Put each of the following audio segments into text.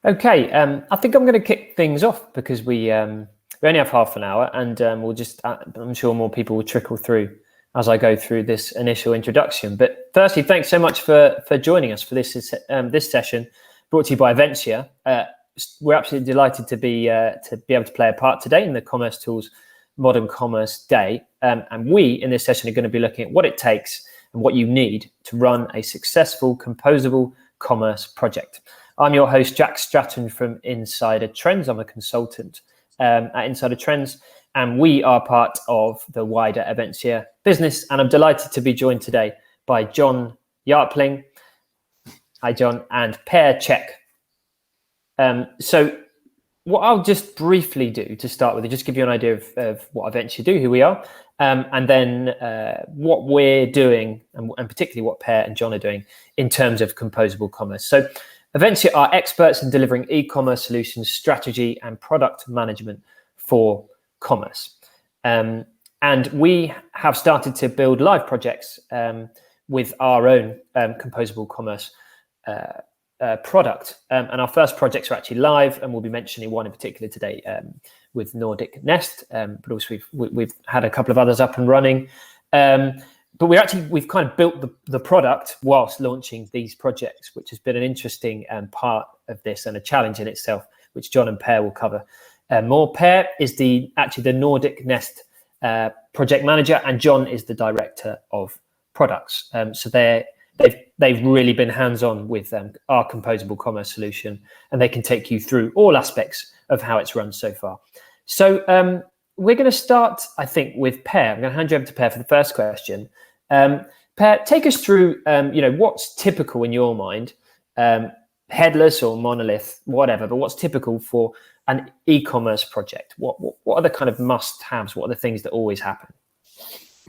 Okay, I think I'm going to kick things off because we only have half an hour, and we'll just I'm sure more people will trickle through as I go through this initial introduction. But firstly, thanks so much for joining us for this session brought to you by Avensia. We're absolutely delighted to be able to play a part today in the commercetools Modern Commerce Day, and we in this session are going to be looking at what it takes and what you need to run a successful composable commerce project. I'm your host, Jack Stratten from Insider Trends. I'm a consultant at Insider Trends, and we are part of the wider Avensia business. And I'm delighted to be joined today by John Järpling. Hi, John, and Käck. So what I'll just briefly do to start with is just give you an idea of what Avensia do, who we are, and then what we're doing, and particularly what Käck and John are doing in terms of composable commerce. So Avensia are experts in delivering e-commerce solutions, strategy, and product management for commerce. And we have started to build live projects with our own composable commerce product. And our first projects are actually live, and we'll be mentioning one in particular today with Norwegian Nest, but also we've had a couple of others up and running. But we've kind of built the product whilst launching these projects, which has been an interesting part of this and a challenge in itself, which John and Käck will cover more. Käck is the Norwegian Nest project manager, and John is the director of products. So they've really been hands-on with our composable commerce solution, and they can take you through all aspects of how it's run so far. So we're going to start, I think, with Käck. I'm going to hand you over to Käck for the first question. Käck, take us through, what's typical in your mind, headless or monolith, whatever, but what's typical for an e-commerce project? What are the kind of must-haves? What are the things that always happen?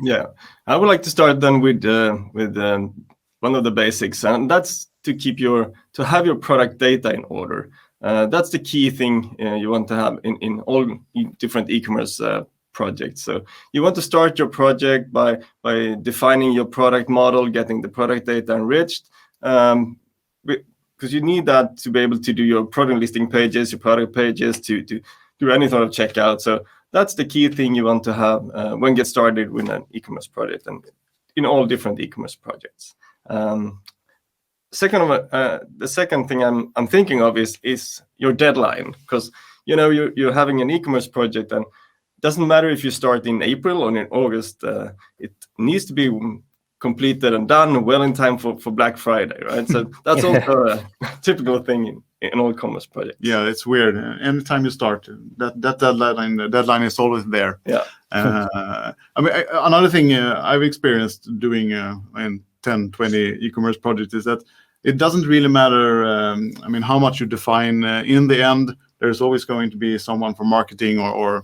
Yeah, I would like to start then with one of the basics, and that's to have your product data in order. That's the key thing you want to have in all different e-commerce projects. So you want to start your project by defining your product model, getting the product data enriched, because you need that to be able to do your product listing pages, your product pages, to do any sort of checkout. So that's the key thing you want to have when you get started with an e-commerce project, and in all different e-commerce projects. The second thing I'm thinking of is your deadline, because you're having an e-commerce project, and it doesn't matter if you start in April or in August. It needs to be completed and done well in time for Black Friday, right? So that's also a typical thing in all commerce projects. Yeah, it's weird. Anytime you start, that deadline is always there. Yeah. Another thing I've experienced doing 10, 20 e-commerce projects is that it doesn't really matter how much you define. In the end, there's always going to be someone from marketing or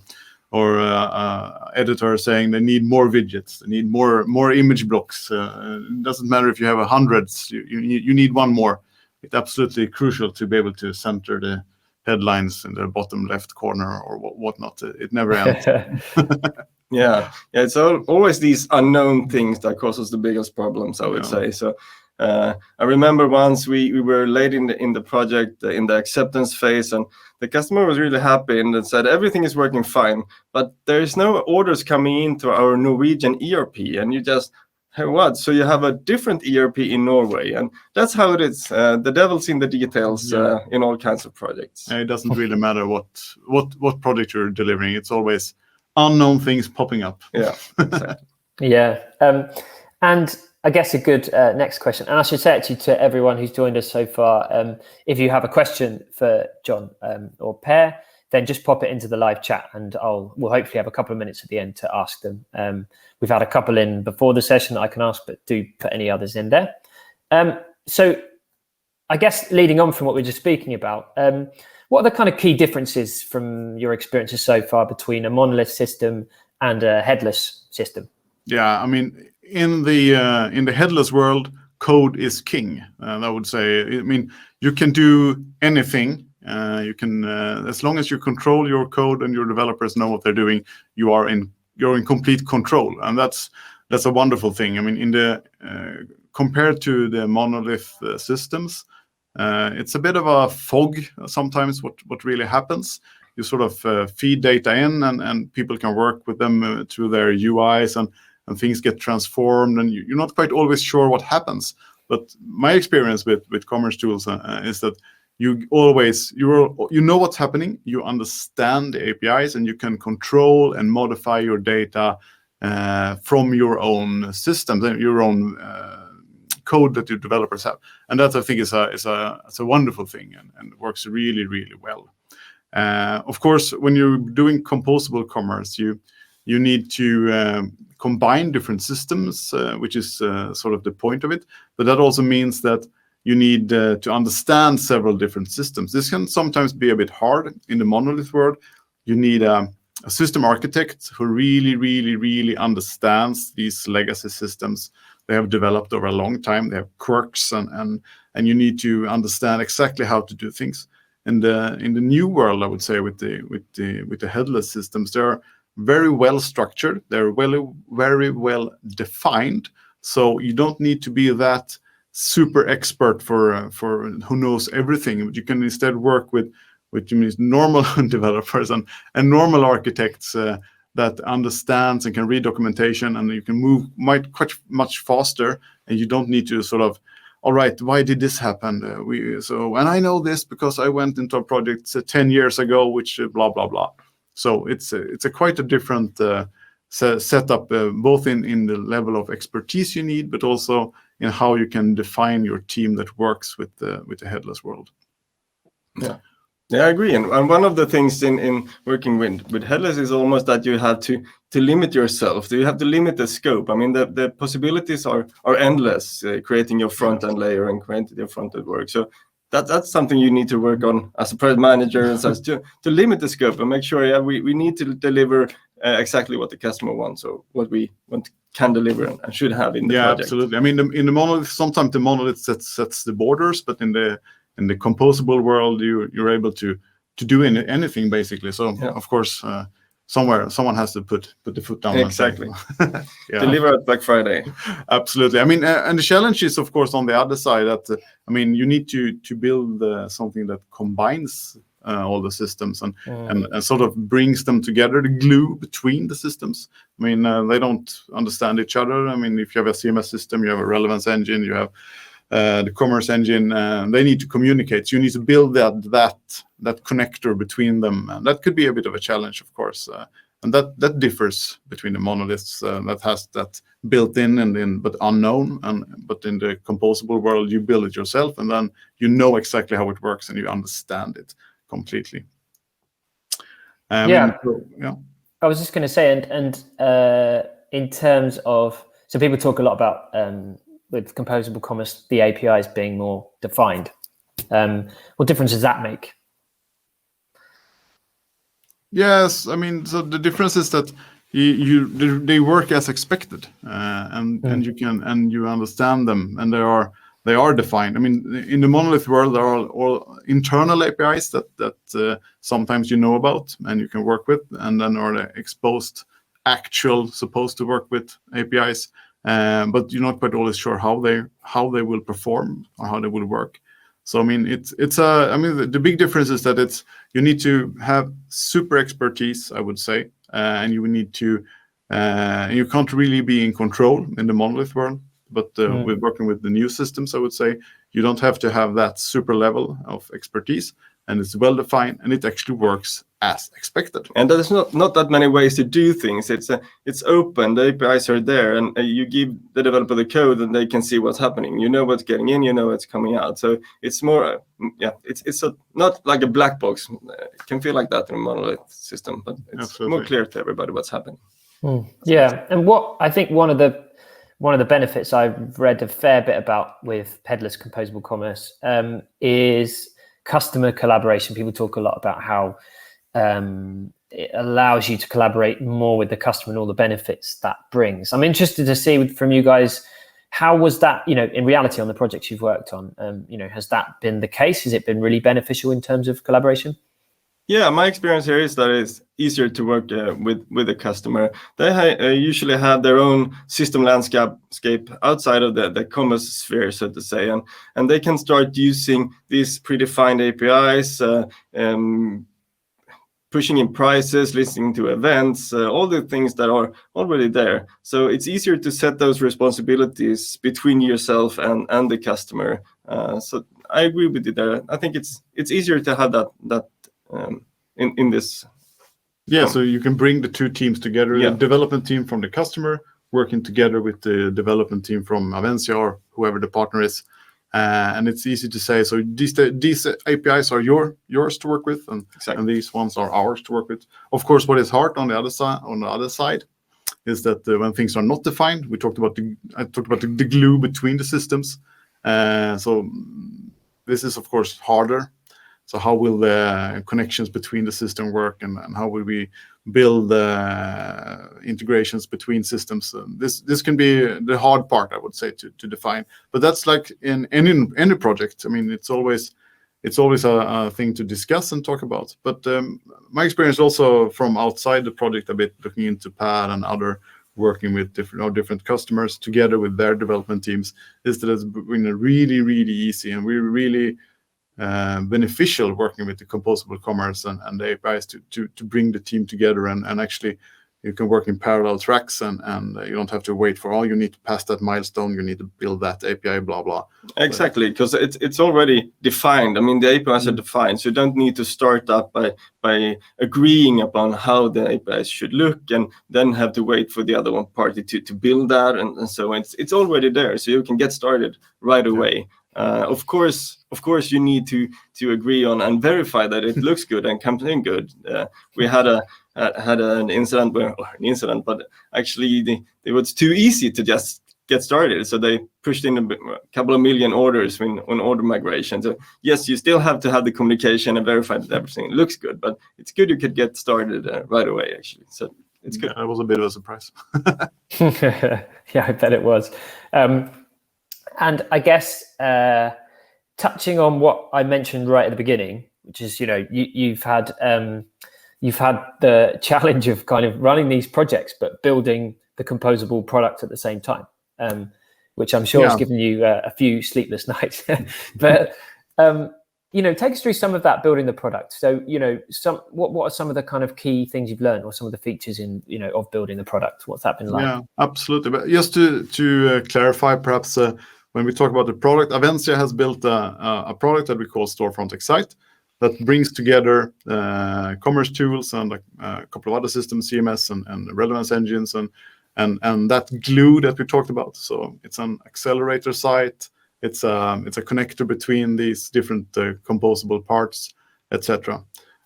editor saying they need more widgets, they need more image blocks. It doesn't matter if you have hundreds, you need one more. It's absolutely crucial to be able to center the headlines in the bottom left corner or whatnot. It never ends. Yeah, it's always these unknown things that causes the biggest problems, I would say. So I remember once we were late in the project, in the acceptance phase, and the customer was really happy and said everything is working fine, but there is no orders coming into our Norwegian ERP, and you just, hey, what? So you have a different ERP in Norway, and that's how it is. The devil's in the details in all kinds of projects. It doesn't really matter what product you're delivering. It's always unknown things popping up. Yeah, exactly. Yeah, and I guess a good next question, and I should say actually to everyone who's joined us so far, if you have a question for John or Käck, then just pop it into the live chat, and we'll hopefully have a couple of minutes at the end to ask them. We've had a couple in before the session that I can ask, but do put any others in there. So I guess leading on from what we were just speaking about, what are the kind of key differences from your experiences so far between a monolith system and a headless system? Yeah, in the headless world, code is king. I would say. You can do anything. You can, as long as you control your code and your developers know what they're doing, you're in complete control, and that's a wonderful thing. Compared to the monolith systems, It's a bit of a fog sometimes what really happens. You sort of feed data in, and people can work with them through their UIs, and things get transformed, and you're not quite always sure what happens. But my experience with commercetools is that you know what's happening, you understand the APIs, and you can control and modify your data from your own systems and your own code that your developers have. And that, I think, is a wonderful thing, and works really, really well. Of course, when you're doing composable commerce, you need to combine different systems, which is sort of the point of it. But that also means that you need to understand several different systems. This can sometimes be a bit hard in the monolith world. You need a system architect who really, really, really understands these legacy systems they have developed over a long time. They have quirks, and you need to understand exactly how to do things. And in the new world, I would say, with the headless systems, they're very well structured. They're very well defined. So you don't need to be that super expert for who knows everything. But you can instead work with normal developers and normal architects that understands and can read documentation, and you can move quite much faster. And you don't need to sort of, all right, why did this happen? And I know this because I went into a project 10 years ago, which blah blah blah. So it's quite a different setup, both in the level of expertise you need, but also in how you can define your team that works with the headless world. Yeah, I agree. And one of the things in working with headless is almost that you have to limit yourself. You have to limit the scope. I mean, the possibilities are endless, creating your front-end layer and creating your front-end work. So that's something you need to work on as a product manager, and such, to limit the scope and make sure we need to deliver exactly what the customer wants, or what we can deliver and should have in the project. Yeah, absolutely. I mean, in the monolith, sometimes the monolith sets the borders, but in the composable world, you're able to do anything basically. So of course, someone has to put the foot down. Exactly. Deliver at Black Friday. Absolutely. I mean, and the challenge is, of course, on the other side that I mean, you need to build something that combines all the systems and sort of brings them together, the glue between the systems. I mean, they don't understand each other. I mean, if you have a CMS system, you have a relevance engine, you have the commerce engine, they need to communicate. So you need to build that connector between them, and that could be a bit of a challenge, of course. And that differs between the monoliths that has that built in but unknown. But in the composable world, you build it yourself, and then you know exactly how it works, and you understand it completely. I was just going to say, and in terms of, so people talk a lot about with composable commerce, the APIs being more defined. What difference does that make? Yes, I mean, so the difference is that they work as expected, and you understand them, and they are defined. I mean, in the monolith world, there are all internal APIs that sometimes you know about and you can work with, and then are the exposed, supposed to work with APIs. But you're not quite always sure how they will perform or how they will work. So I mean, the big difference is that you need to have super expertise, I would say, and you need to you can't really be in control in the monolith world. But with working with the new systems, I would say you don't have to have that super level of expertise, and it's well defined, and it actually works as expected. And there's not that many ways to do things. It's open. The APIs are there, and you give the developer the code, and they can see what's happening. You know what's getting in. You know what's coming out. So it's more, it's not like a black box. It can feel like that in a monolith system, but it's more clear to everybody what's happening. Yeah, and what I think one of the benefits I've read a fair bit about with headless composable commerce is customer collaboration. People talk a lot about how it allows you to collaborate more with the customer and all the benefits that brings. I'm interested to see from you guys, how was that, in reality on the projects you've worked on, has that been the case? Has it been really beneficial in terms of collaboration? Yeah, my experience here is that easier to work with the customer. They usually have their own system landscape outside of the commerce sphere, so to say, and they can start using these predefined APIs, pushing in prices, listening to events, all the things that are already there. So it's easier to set those responsibilities between yourself and the customer. So I agree with you there. I think it's easier to have that in this. Yeah, so you can bring the two teams together, the development team from the customer working together with the development team from Avensia or whoever the partner is. And it's easy to say, so these APIs are yours to work with, and these ones are ours to work with. Of course, what is hard on the other side is that when things are not defined, I talked about the glue between the systems. So this is of course harder. So how will the connections between the system work, and how will we build integrations between systems? This can be the hard part, I would say, to define. But that's like in any project. I mean, it's always a thing to discuss and talk about. But my experience also from outside the project a bit, looking into PAD and other working with different customers together with their development teams, is that it's been really, really easy, and we're really beneficial working with the composable commerce and the APIs to bring the team together, and actually you can work in parallel tracks, and you don't have to wait for, you need to pass that milestone, you need to build that API, blah blah. Exactly, because it's already defined. I mean, the APIs are defined, so you don't need to start up by agreeing upon how the APIs should look, and then have to wait for the other one party to build that, and so it's already there, so you can get started right away. Of course, you need to agree on and verify that it looks good and comes in good. We had an incident but actually it was too easy to just get started, so they pushed in a couple of million orders on order migration. So yes, you still have to have the communication and verify that everything looks good, but it's good you could get started right away, actually. So it's good. Yeah, it was a bit of a surprise. Yeah, I bet it was. And I guess touching on what I mentioned right at the beginning, which is, you've had the challenge of kind of running these projects, but building the composable product at the same time, which I'm sure has given you a few sleepless nights. But take us through some of that building the product. So what are some of the kind of key things you've learned, or some of the features of building the product? What's that been like? Yeah, absolutely. But just to clarify, perhaps. When we talk about the product, Avensia has built a product that we call Storefront Excite, that brings together commercetools and a couple of other systems, CMS and relevance engines, and that glue that we talked about. So it's an accelerator site. It's a connector between these different composable parts, etc.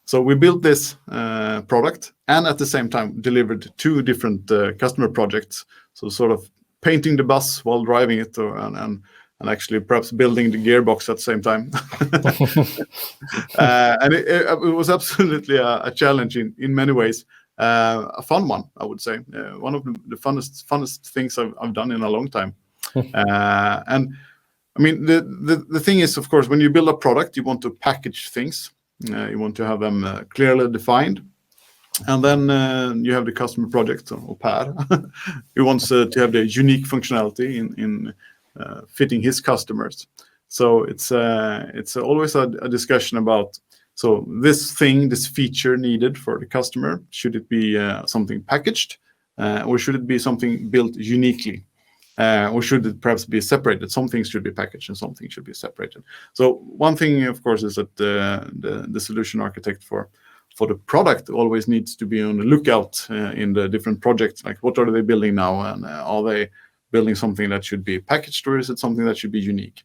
So we built this product, and at the same time delivered two different customer projects. So sort of painting the bus while driving it, and actually perhaps building the gearbox at the same time. And it was absolutely a challenge in many ways. A fun one, I would say. One of the funnest things I've done in a long time. And I mean, the thing is, of course, when you build a product, you want to package things. You want to have them clearly defined. And then you have the customer project, or PAD, who wants to have the unique functionality in fitting his customers. So it's always a discussion about, so this feature needed for the customer, should it be something packaged, or should it be something built uniquely? Or should it perhaps be separated? Some things should be packaged and some things should be separated. So one thing, of course, is that the solution architect for the product always needs to be on the lookout in the different projects, like what are they building now, and are they building something that should be packaged, or is it something that should be unique?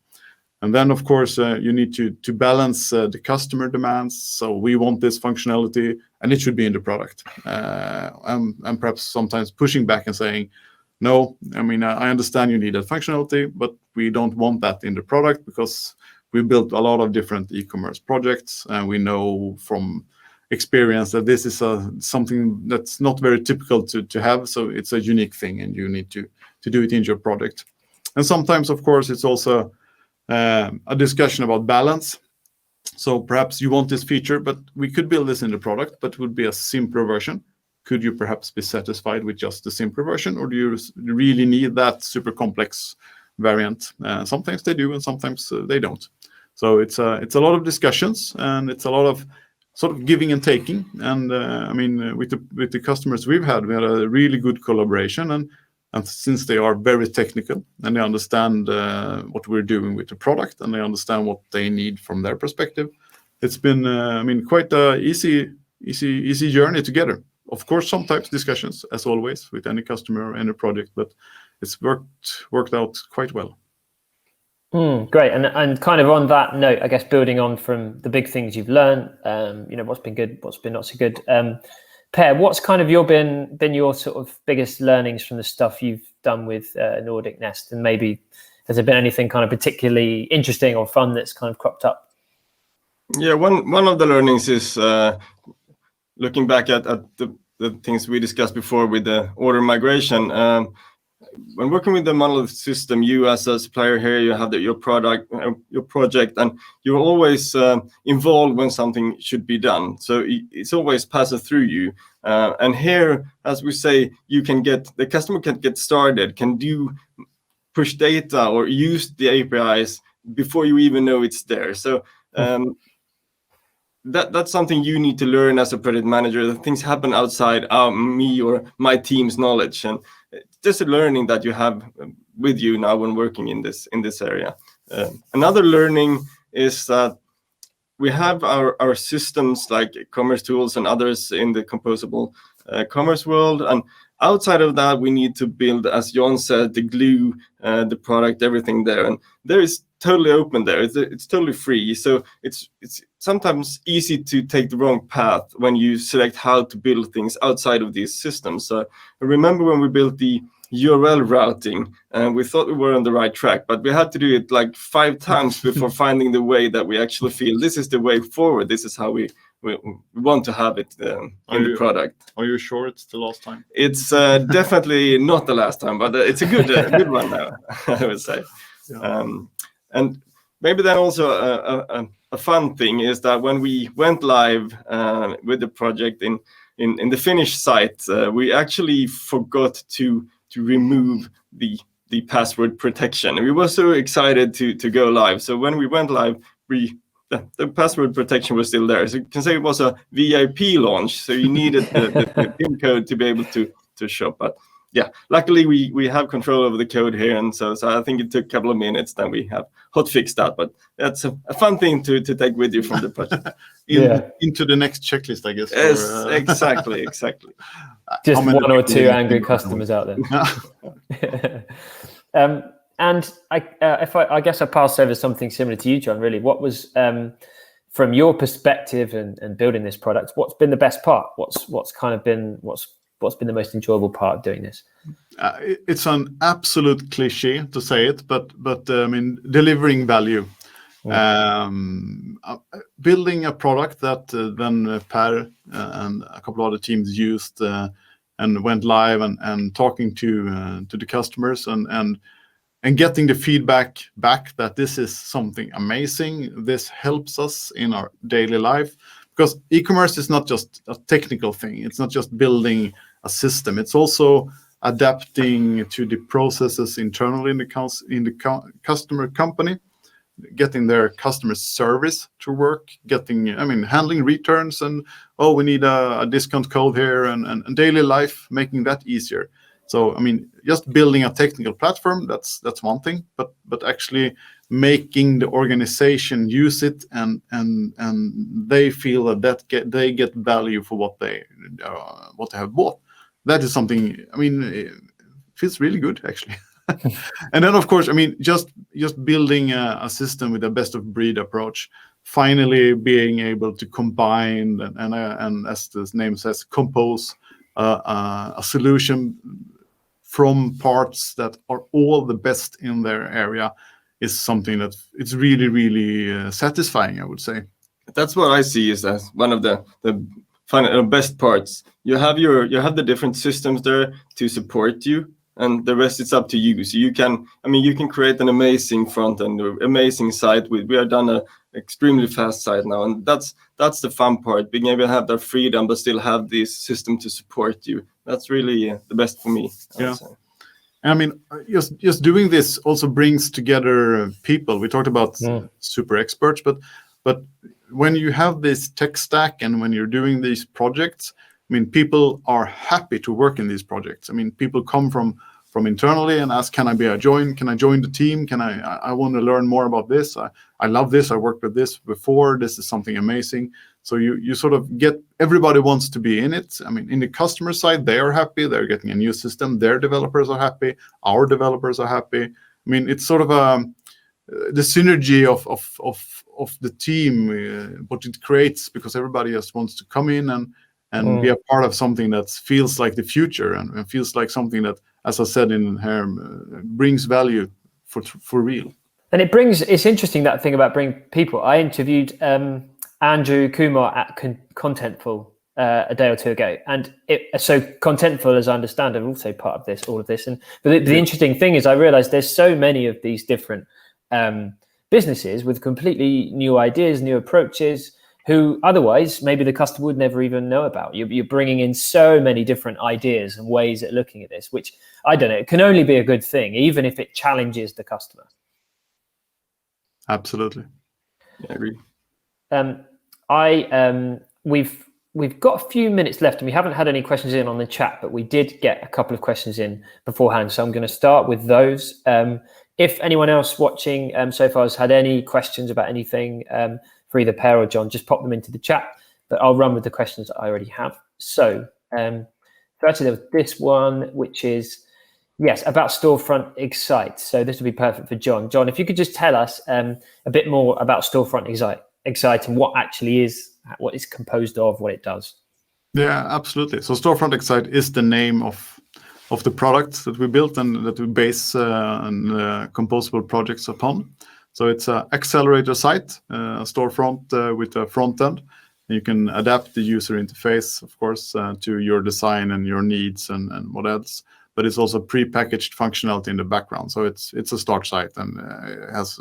And then, of course, you need to balance the customer demands. So we want this functionality, and it should be in the product. And perhaps sometimes pushing back and saying, no, I mean, I understand you need that functionality, but we don't want that in the product, because we built a lot of different e-commerce projects, and we know from experience that this is something that's not very typical to have. So it's a unique thing, and you need to do it in your product. And sometimes, of course, it's also a discussion about balance. So perhaps you want this feature, but we could build this in the product, but it would be a simpler version. Could you perhaps be satisfied with just the simpler version, or do you really need that super complex variant? Sometimes they do, and sometimes they don't. So it's a lot of discussions, and it's a lot of sort of giving and taking. And I mean, with the customers we had a really good collaboration, and since they are very technical and they understand what we're doing with the product, and they understand what they need from their perspective, it's been I mean, quite a easy journey together. Of course, sometimes discussions, as always, with any customer or any project, but it's worked out quite well. Great, and kind of on that note, I guess building on from the big things you've learned, what's been good, what's been not so good. Per, what's kind of been your sort of biggest learnings from the stuff you've done with Nordic Nest, and maybe has there been anything kind of particularly interesting or fun that's kind of cropped up? Yeah, one of the learnings is looking back at the things we discussed before with the order migration. When working with the monolith system, you as a supplier here, you have your product, your project, and you're always involved when something should be done. So it's always passing through you. And here, as we say, the customer can get started, can push data or use the APIs before you even know it's there. So that's something you need to learn as a project manager. That things happen outside me or my team's knowledge, and just a learning that you have with you now when working in this area. Another learning is that we have our systems like commercetools and others in the composable commerce world, and outside of that we need to build, as John said, the glue, the product, everything there, and there is totally open there. It's totally free, so it's sometimes easy to take the wrong path when you select how to build things outside of these systems. So I remember when we built the URL routing, and we thought we were on the right track, but we had to do it like 5 times before finding the way that we actually feel this is the way forward. This is how we want to have it in the product. Are you sure it's the last time? It's definitely not the last time, but it's a good one now, I would say. Yeah. And maybe then also a fun thing is that when we went live with the project in the Finnish site, we actually forgot to remove the password protection. And we were so excited to go live. So when we went live, the password protection was still there. So you can say it was a VIP launch. So you needed the PIN code to be able to shop. But yeah, luckily we have control over the code here, and so I think it took a couple of minutes. Then we have hotfixed that. But that's a fun thing to take with you from the project. Into the next checklist, I guess. Yes, exactly. Just one or two angry customers out there. And I guess I passed over something similar to you, John. Really, what was from your perspective and building this product? What's been the best part? What's been the most enjoyable part of doing this? It's an absolute cliche to say it, but I mean, delivering value. Building a product that then Per and a couple of other teams used and went live and talking to the customers and getting the feedback back that this is something amazing. This helps us in our daily life, because e-commerce is not just a technical thing. It's not just building a system. It's also adapting to the processes internally in the customer company, getting their customer service to work, handling returns, and we need a discount code here, and daily life, making that easier. So just building a technical platform, that's one thing, but actually making the organization use it and they feel that they get value for what they have bought. That is something, it feels really good, actually. And then, of course, just building a system with a best of breed approach, finally being able to combine and as the name says, compose a solution from parts that are all the best in their area is something that it's really, really satisfying, I would say. That's what I see as one of the best parts. You have the different systems there to support you, and the rest is up to you. So you can create an amazing front end, or amazing site. We have done extremely fast site now, and that's the fun part, being able to have that freedom but still have this system to support you. That's really the best for me, I would say. I mean, just doing this also brings together people. We talked about super experts, but when you have this tech stack and when you're doing these projects, I mean, people are happy to work in these projects. I mean, people come from internally and ask, can I join the team? I want to learn more about this. I love this. I worked with this before. This is something amazing. So you sort of get, everybody wants to be in it. I mean, in the customer side, they are happy. They're getting a new system. Their developers are happy. Our developers are happy. I mean, it's sort of the synergy of the team, what it creates, because everybody just wants to come in and be a part of something that feels like the future and feels like something that, as I said in here, brings value for real. And it's interesting, that thing about bringing people. I interviewed Andrew Kumar at Contentful a day or two ago, and so Contentful, as I understand, are also part of all of this. But the interesting thing is, I realized there's so many of these different businesses with completely new ideas, new approaches, who otherwise maybe the customer would never even know about. You're bringing in so many different ideas and ways at looking at this, which, I don't know, it can only be a good thing, even if it challenges the customer. Absolutely. Yeah, I agree. We've got a few minutes left, and we haven't had any questions in on the chat, but we did get a couple of questions in beforehand, so I'm going to start with those. If anyone else watching so far has had any questions about anything for either Per or John, just pop them into the chat, but I'll run with the questions that I already have. So actually there was this one, which is, yes, about Storefront Excite. So this would be perfect for John. John, if you could just tell us a bit more about Storefront Excite and what it's composed of, what it does. Yeah, absolutely. So Storefront Excite is the name of the product that we built and that we base composable projects upon. So it's an accelerator site, a storefront with a front end. You can adapt the user interface, of course, to your design and your needs and what else. But it's also pre-packaged functionality in the background. So it's a start site, and it has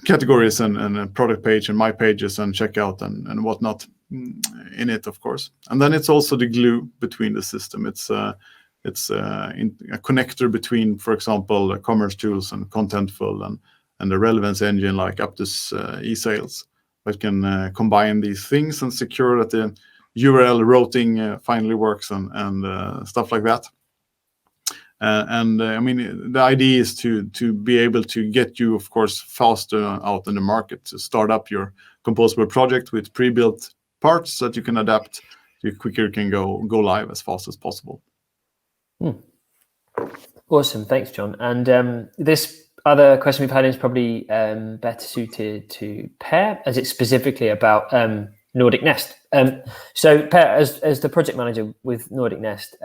categories and a product page and my pages and checkout and whatnot in it, of course. And then it's also the glue between the system. It's a connector between, for example, commercetools and Contentful and the relevance engine like Aptus eSales, that can combine these things and secure that the URL routing finally works and stuff like that. I mean, the idea is to be able to get you, of course, faster out in the market, to start up your composable project with pre-built parts that you can adapt. You quicker can go live as fast as possible. Awesome, thanks, John. And this other question we've had is probably better suited to Per, as it's specifically about Nordic Nest. So Per, as the project manager with Nordic Nest,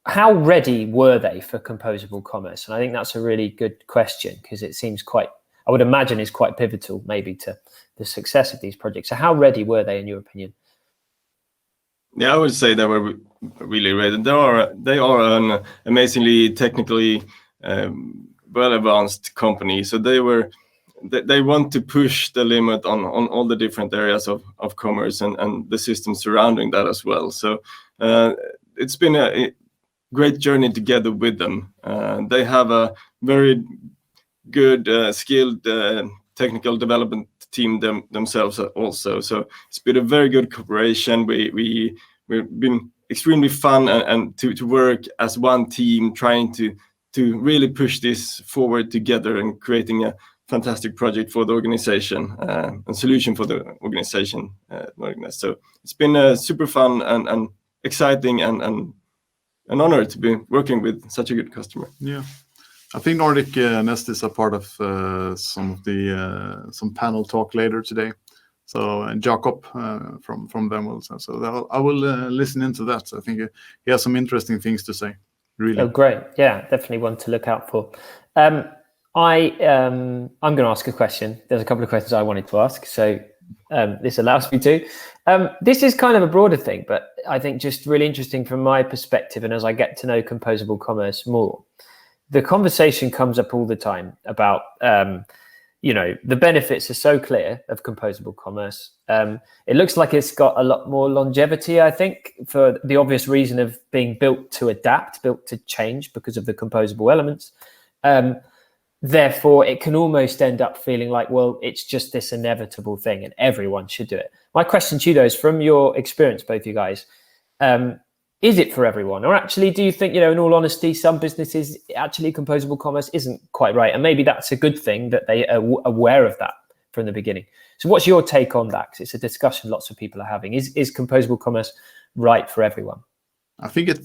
how ready were they for composable commerce? And I think that's a really good question, because it seems I would imagine is quite pivotal maybe to the success of these projects. So how ready were they, in your opinion? Yeah, I would say they were really ready. They are an amazingly technically well advanced company. So they want to push the limit on all the different areas of commerce and the systems surrounding that as well. So it's been a great journey together with them. They have a very good, skilled technical development team themselves also. So it's been a very good cooperation. We've been extremely fun and to work as one team, trying to really push this forward together and creating a fantastic project for the organization, a solution for the organization. So it's been super fun and exciting and an honor to be working with such a good customer. Yeah, I think Nordic Nest is a part of some panel talk later today. So Jakob from them will. So I will listen into that. So I think he has some interesting things to say. Really. Oh, great! Yeah, definitely one to look out for. I'm going to ask a question. There's a couple of questions I wanted to ask, so this allows me to. This is kind of a broader thing, but I think just really interesting from my perspective, and as I get to know composable commerce more, the conversation comes up all the time about the benefits are so clear of composable commerce. It looks like it's got a lot more longevity, I think, for the obvious reason of being built to adapt, built to change because of the composable elements. Therefore, it can almost end up feeling like, well, it's just this inevitable thing and everyone should do it. My question to you, though, is from your experience, both you guys, is it for everyone? Or actually, do you think, in all honesty, some businesses, actually composable commerce isn't quite right? And maybe that's a good thing that they are aware of that from the beginning. So what's your take on that? 'Cause it's a discussion lots of people are having. Is composable commerce right for everyone? I think it,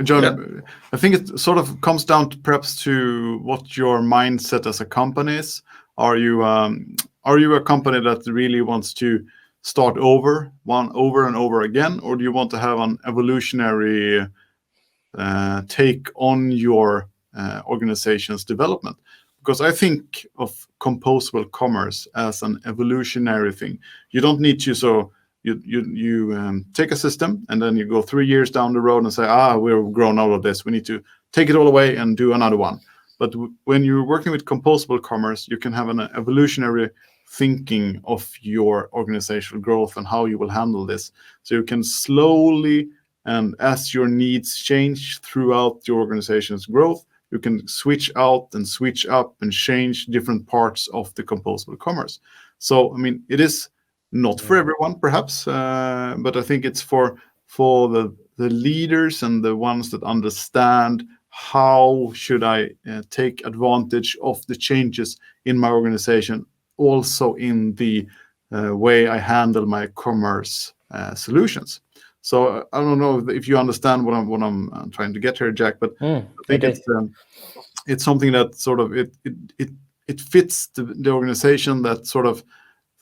John, I think it sort of comes down to perhaps to what your mindset as a company is. Are you a company that really wants to start over and over again, or do you want to have an evolutionary take on your organization's development? Because I think of composable commerce as an evolutionary thing. You don't need to you take a system and then you go 3 years down the road and say, we've grown out of this. We need to take it all away and do another one. But when you're working with composable commerce, you can have an evolutionary thinking of your organizational growth and how you will handle this. So you can slowly, and as your needs change throughout your organization's growth, you can switch out and switch up and change different parts of the composable commerce. So, I mean, it is not for everyone, perhaps, but I think it's for the leaders and the ones that understand how should I take advantage of the changes in my organization, also in the way I handle my commerce solutions. So I don't know if you understand what I'm trying to get here, Jack, but I think it's something that sort of it fits the organization that sort of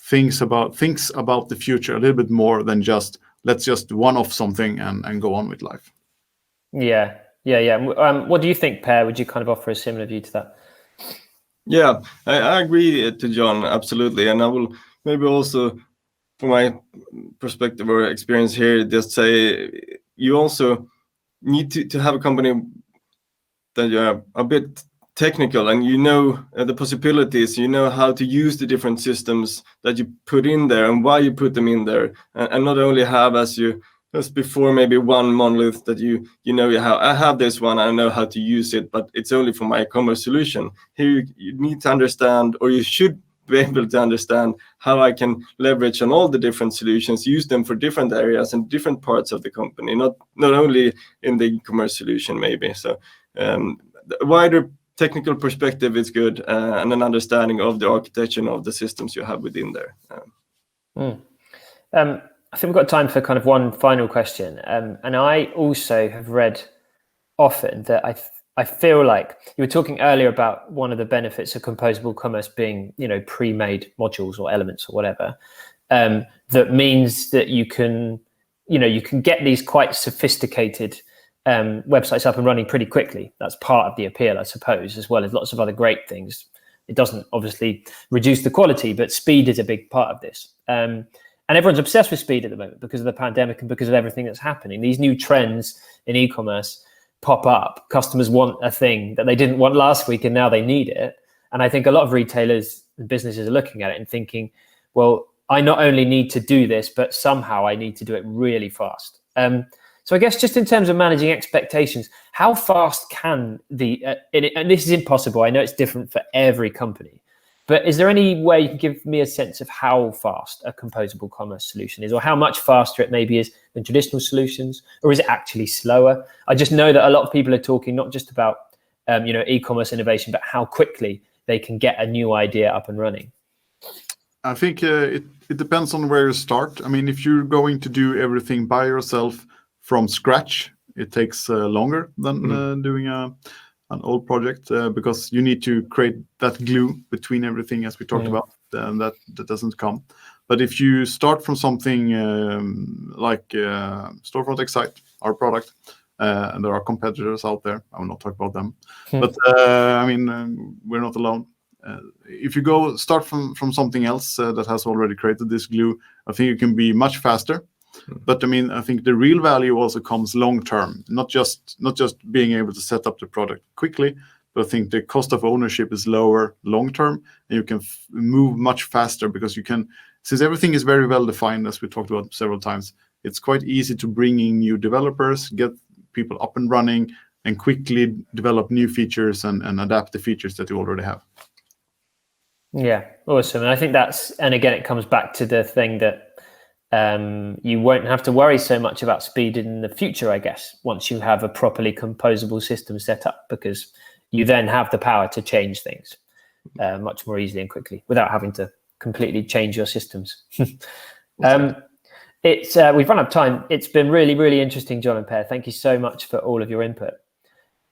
thinks about the future a little bit more than just let's just one-off something and go on with life. Yeah. What do you think, Per? Would you kind of offer a similar view to that? Yeah, I agree to John, absolutely. And I will maybe also, from my perspective or experience here, just say you also need to have a company that you are a bit technical and the possibilities, how to use the different systems that you put in there and why you put them in there. And not only have as before, maybe one monolith that I have this one, I know how to use it, but it's only for my commerce solution. Here you need to understand, or you should be able to understand how I can leverage on all the different solutions, use them for different areas and different parts of the company, not only in the e-commerce solution maybe. So the wider technical perspective is good, and an understanding of the architecture and of the systems you have within there. I think we've got time for kind of one final question. And I also have read often that I feel like you were talking earlier about one of the benefits of composable commerce being, pre-made modules or elements or whatever. That means that you can get these quite sophisticated websites up and running pretty quickly. That's part of the appeal, I suppose, as well as lots of other great things. It doesn't obviously reduce the quality, but speed is a big part of this. And everyone's obsessed with speed at the moment because of the pandemic and because of everything that's happening. These new trends in e-commerce pop up. Customers want a thing that they didn't want last week and now they need it. And I think a lot of retailers and businesses are looking at it and thinking, well, I not only need to do this, but somehow I need to do it really fast. So I guess just in terms of managing expectations, how fast can and this is impossible. I know it's different for every company. But is there any way you can give me a sense of how fast a composable commerce solution is, or how much faster it maybe is than traditional solutions, or is it actually slower? I just know that a lot of people are talking not just about e-commerce innovation, but how quickly they can get a new idea up and running. I think it depends on where you start. I mean, if you're going to do everything by yourself from scratch, it takes longer than doing an old project because you need to create that glue between everything, as we talked about, and that doesn't come. But if you start from something like Storefront Excite, our product, and there are competitors out there, I will not talk about them, but we're not alone. If you start from something else that has already created this glue, I think you can be much faster. But I think the real value also comes long term, not just being able to set up the product quickly, but I think the cost of ownership is lower long term, and you can move much faster because you can, since everything is very well defined, as we talked about several times, it's quite easy to bring in new developers, get people up and running, and quickly develop new features and adapt the features that you already have. Yeah, awesome. And I think and again, it comes back to the thing that you won't have to worry so much about speed in the future, I guess, once you have a properly composable system set up, because you then have the power to change things much more easily and quickly without having to completely change your systems. We've run out of time. It's been really, really interesting, John and Per. Thank you so much for all of your input.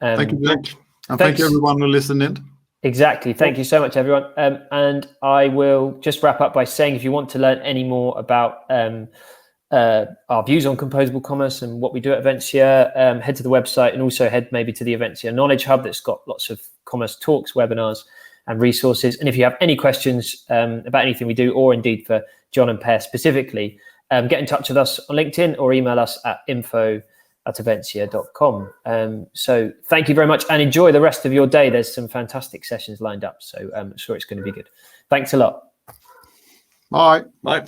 Thank you, Jack. And thank you, everyone who listened in. Exactly. Thank you so much, everyone. And I will just wrap up by saying, if you want to learn any more about our views on composable commerce and what we do at Avensia, head to the website, and also head maybe to the Avensia Knowledge Hub that's got lots of commerce talks, webinars, and resources. And if you have any questions about anything we do, or indeed for John and Per specifically, get in touch with us on LinkedIn or email us at info@avensia.com. So thank you very much, and enjoy the rest of your day. There's some fantastic sessions lined up, so I'm sure it's going to be good. Thanks a lot. Bye. Bye.